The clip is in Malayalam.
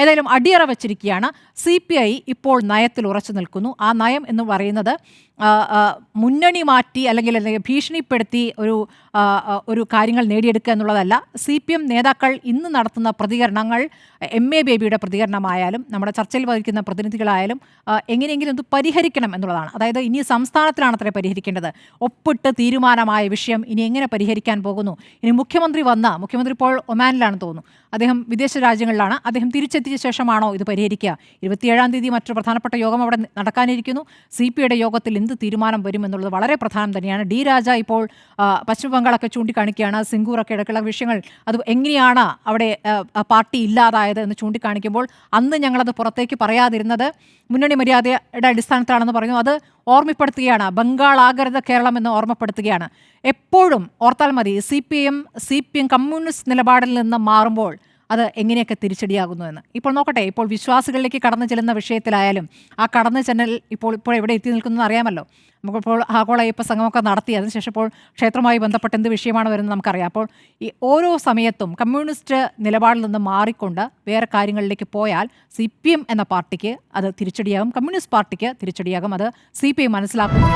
ഏതായാലും അടിയറ വച്ചിരിക്കുകയാണ്. CPI ഇപ്പോൾ നയത്തിൽ ഉറച്ചു നിൽക്കുന്നു. ആ നയം എന്ന് പറയുന്നത് മുന്നണി മാറ്റി അല്ലെങ്കിൽ ഭീഷണിപ്പെടുത്തി ഒരു കാര്യങ്ങൾ നേടിയെടുക്കുക എന്നുള്ളതല്ല. CPM നേതാക്കൾ ഇന്ന് നടത്തുന്ന പ്രതികരണങ്ങൾ, MA ബേബിയുടെ പ്രതികരണമായാലും നമ്മുടെ ചർച്ചയിൽ വഹിക്കുന്ന പ്രതിനിധികളായാലും എങ്ങനെയെങ്കിലും ഇത് പരിഹരിക്കണം എന്നുള്ളതാണ്. അതായത് ഇനി സംസ്ഥാനത്തിലാണത്രേ പരിഹരിക്കേണ്ടത്. ഒപ്പിട്ട് തീരുമാനമായ വിഷയം ഇനി എങ്ങനെ പരിഹരിക്കാൻ പോകുന്നു? ഇനി മുഖ്യമന്ത്രി ഇപ്പോൾ ഒമാനിലാണെന്ന് തോന്നുന്നു. അദ്ദേഹം വിദേശ രാജ്യങ്ങളിലാണ്. അദ്ദേഹം തിരിച്ചെത്തിയ ശേഷമാണോ ഇത് പരിഹരിക്കുക? 27-ാം തീയതി മറ്റൊരു പ്രധാനപ്പെട്ട യോഗം അവിടെ നടക്കാനിരിക്കുന്നു. CPIയുടെ യോഗത്തിൽ എന്ത് തീരുമാനം വരും എന്നുള്ളത് വളരെ പ്രധാനം തന്നെയാണ്. ഡി രാജ ഇപ്പോൾ പശ്ചിമ ബംഗാളൊക്കെ ചൂണ്ടിക്കാണിക്കുകയാണ്. സിംഗൂറൊക്കെ ഇടയ്ക്കുള്ള വിഷയങ്ങൾ അത് എങ്ങനെയാണ് അവിടെ പാർട്ടി ഇല്ലാതായത് എന്ന് ചൂണ്ടിക്കാണിക്കുമ്പോൾ അന്ന് ഞങ്ങളത് പുറത്തേക്ക് പറയാതിരുന്നത് മുന്നണി മര്യാദയുടെ അടിസ്ഥാനത്തിലാണെന്ന് പറഞ്ഞു. അത് ഓർമ്മപ്പെടുത്തുകയാണ്. ബംഗാൾ ആകരുത് കേരളം എന്ന് ഓർമ്മപ്പെടുത്തുകയാണ്. എപ്പോഴും ഓർത്താൽ മതി, CPM കമ്മ്യൂണിസ്റ്റ് നിലപാടിൽ നിന്ന് മാറുമ്പോൾ അത് എങ്ങനെയൊക്കെ തിരിച്ചടിയാകുന്നു എന്ന്. ഇപ്പോൾ നോക്കട്ടെ, ഇപ്പോൾ വിശ്വാസികളിലേക്ക് കടന്നു ചെല്ലുന്ന വിഷയത്തിലായാലും ആ കടന്നു ചെന്നൽ ഇപ്പോൾ എവിടെ എത്തി നിൽക്കുന്നത് അറിയാമല്ലോ. നമുക്കിപ്പോൾ ആഗോള അയ്യപ്പ സംഘമൊക്കെ നടത്തി, അതിനുശേഷം ഇപ്പോൾ ക്ഷേത്രവുമായി ബന്ധപ്പെട്ട് എന്ത് വിഷയമാണ് വരുന്നത് നമുക്കറിയാം. അപ്പോൾ ഈ ഓരോ സമയത്തും കമ്മ്യൂണിസ്റ്റ് നിലപാടിൽ നിന്ന് മാറിക്കൊണ്ട് വേറെ കാര്യങ്ങളിലേക്ക് പോയാൽ CPM എന്ന പാർട്ടിക്ക് അത് തിരിച്ചടിയാകും, കമ്മ്യൂണിസ്റ്റ് പാർട്ടിക്ക് തിരിച്ചടിയാകും. അത് CPI മനസ്സിലാക്കുന്നു.